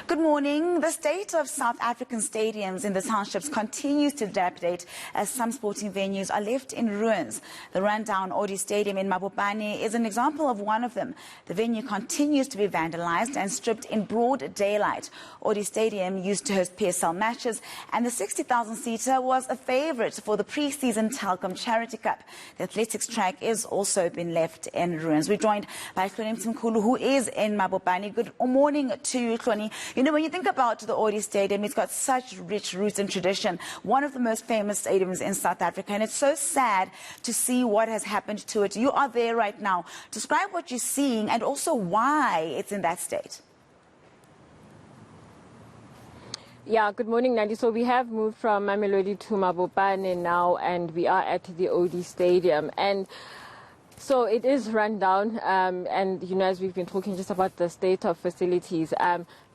Good morning. The state of South African stadiums in the townships continues to dilapidate as some sporting venues are left in ruins. The rundown ODI Stadium in Mabopane is an example of one of them. The venue continues to be vandalized and stripped in broad daylight. ODI Stadium used to host PSL matches, and the 60,000-seater was a favorite for the pre-season Telkom Charity Cup. The athletics track is also been left in ruins. We're joined by Hloni Mthimkulu, who is in Mabopane. Good morning to you, Hloni. You know, when you think about the ODI Stadium, it's got such rich roots and tradition. One of the most famous stadiums in South Africa, and it's so sad to see what has happened to it. You are there right now. Describe what you're seeing and also why it's in that state. Yeah, good morning, Nandi. So we have moved from Mamelodi to Mabopane now, and we are at the ODI Stadium. And so it is run down, and, you know, as we've been talking just about the state of facilities,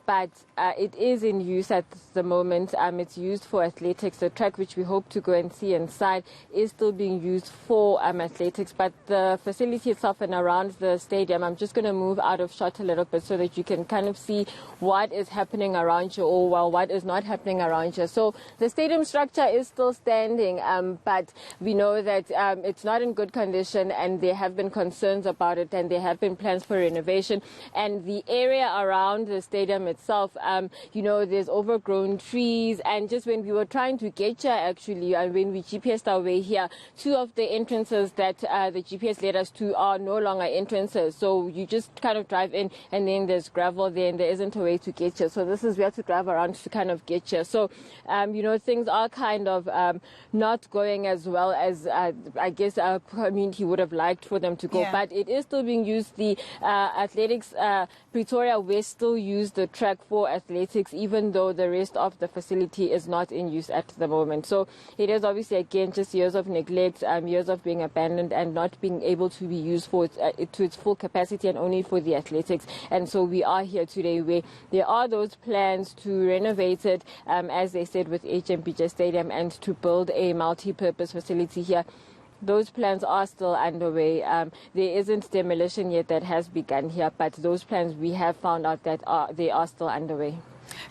but it is in use at the moment. It's used for athletics. The track, which we hope to go and see inside, is still being used for athletics. But the facility itself and around the stadium, I'm just going to move out of shot a little bit so that you can kind of see what is happening around you, or well, what is not happening around you. So the stadium structure is still standing, but we know that it's not in good condition, and there have been concerns about it, and there have been plans for renovation. And the area around the stadium itself, you know, there's overgrown trees, and just when we were trying to get here, actually, and when we GPSed our way here, two of the entrances that the GPS led us to are no longer entrances. So you just kind of drive in, and then there's gravel there, and there isn't a way to get here. So this is where to drive around to kind of get here. So, you know, things are kind of not going as well as I guess our community would have liked for them to go. Yeah. But it is still being used. The athletics, Pretoria West still use the track for athletics, even though the rest of the facility is not in use at the moment. So it is obviously, again, just years of neglect, years of being abandoned and not being able to be used for to its full capacity and only for the athletics. And so we are here today where there are those plans to renovate it, as they said, with HMBJ Stadium, and to build a multi-purpose facility here. Those plans are still underway. There isn't demolition yet that has begun here, but those plans, we have found out that they are still underway.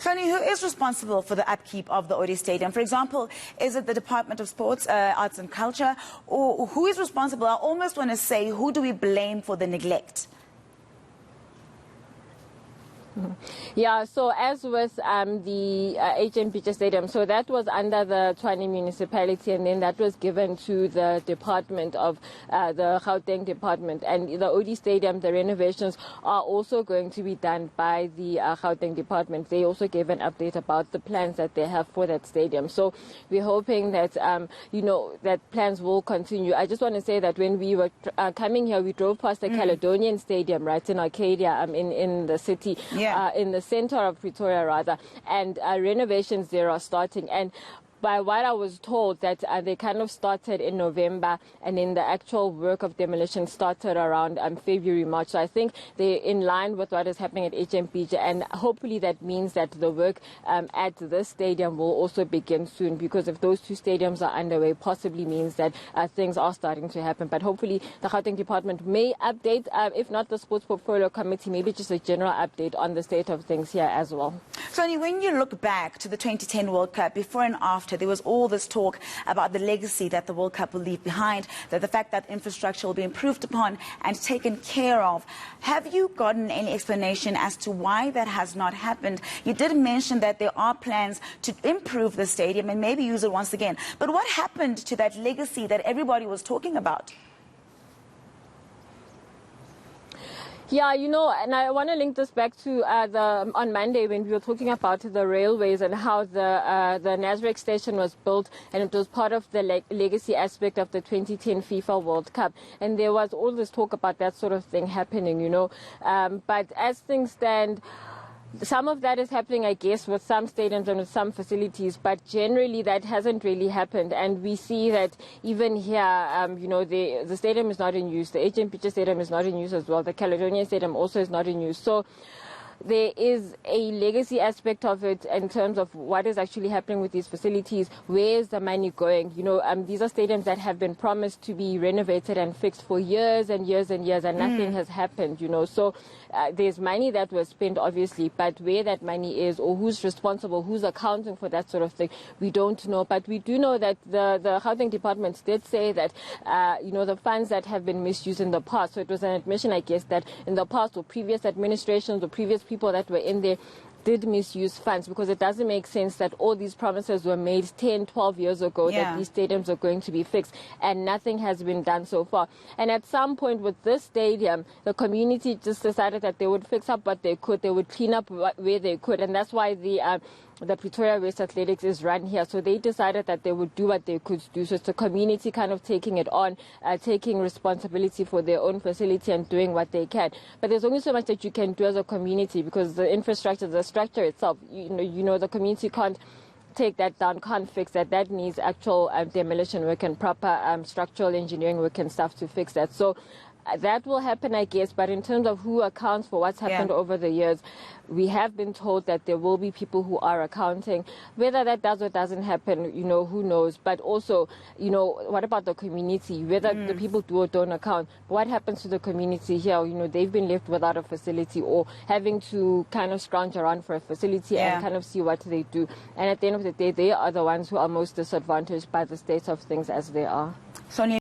Hloni, who is responsible for the upkeep of the ODI Stadium? For example, is it the Department of Sports, Arts and Culture, or who is responsible? I almost want to say, who do we blame for the neglect? Yeah, so as with the HMBJ Stadium, so that was under the Hloni municipality, and then that was given to the department of the Gauteng department. And the ODI Stadium, the renovations are also going to be done by the Gauteng department. They also gave an update about the plans that they have for that stadium. So we're hoping that, you know, that plans will continue. I just want to say that when we were coming here, we drove past the Caledonian Stadium, right, in Arcadia, in the city. Yeah. In the center of Pretoria, rather, and renovations there are starting. And by what I was told, that they kind of started in November, and then the actual work of demolition started around February, March. So I think they're in line with what is happening at HMBJ, and hopefully that means that the work at this stadium will also begin soon, because if those two stadiums are underway, possibly means that things are starting to happen. But hopefully the Gauteng department may update, if not the Sports Portfolio Committee, maybe just a general update on the state of things here as well. Hloni, when you look back to the 2010 World Cup, before and after, there was all this talk about the legacy that the World Cup will leave behind, that the fact that infrastructure will be improved upon and taken care of. Have you gotten any explanation as to why that has not happened? You did mention that there are plans to improve the stadium and maybe use it once again. But what happened to that legacy that everybody was talking about? Yeah, you know, and I want to link this back to on Monday when we were talking about the railways and how the Nasrec station was built, and it was part of the legacy aspect of the 2010 FIFA World Cup. And there was all this talk about that sort of thing happening, you know. But as things stand, some of that is happening, I guess, with some stadiums and with some facilities, but generally that hasn't really happened. And we see that even here, you know, the stadium is not in use. The HMBJ Stadium is not in use as well. The Caledonian Stadium also is not in use. So there is a legacy aspect of it in terms of what is actually happening with these facilities. Where is the money going? These are stadiums that have been promised to be renovated and fixed for years and years and years, and nothing has happened. So there's money that was spent, obviously, but where that money is or who's responsible, who's accounting for that sort of thing, we don't know. But we do know that the housing departments did say that the funds that have been misused in the past. So it was an admission, I guess, that in the past or previous administrations or previous people that were in there did misuse funds, because it doesn't make sense that all these promises were made 10, 12 years ago that these stadiums are going to be fixed, and nothing has been done so far. And at some point with this stadium, the community just decided that they would fix up what they could, they would clean up where they could, and that's why the Pretoria West Athletics is run here. So they decided that they would do what they could do. So it's the community kind of taking it on, taking responsibility for their own facility and doing what they can. But there's only so much that you can do as a community, because the infrastructure, the structure itself, the community can't take that down, can't fix that. That needs actual demolition work and proper structural engineering work and stuff to fix that. So that will happen, I guess, but in terms of who accounts for what's happened over the years, we have been told that there will be people who are accounting. Whether that does or doesn't happen, who knows. But also, what about the community? Whether the people do or don't account, what happens to the community here? They've been left without a facility or having to kind of scrounge around for a facility and kind of see what they do. And at the end of the day, they are the ones who are most disadvantaged by the state of things as they are. Sonia.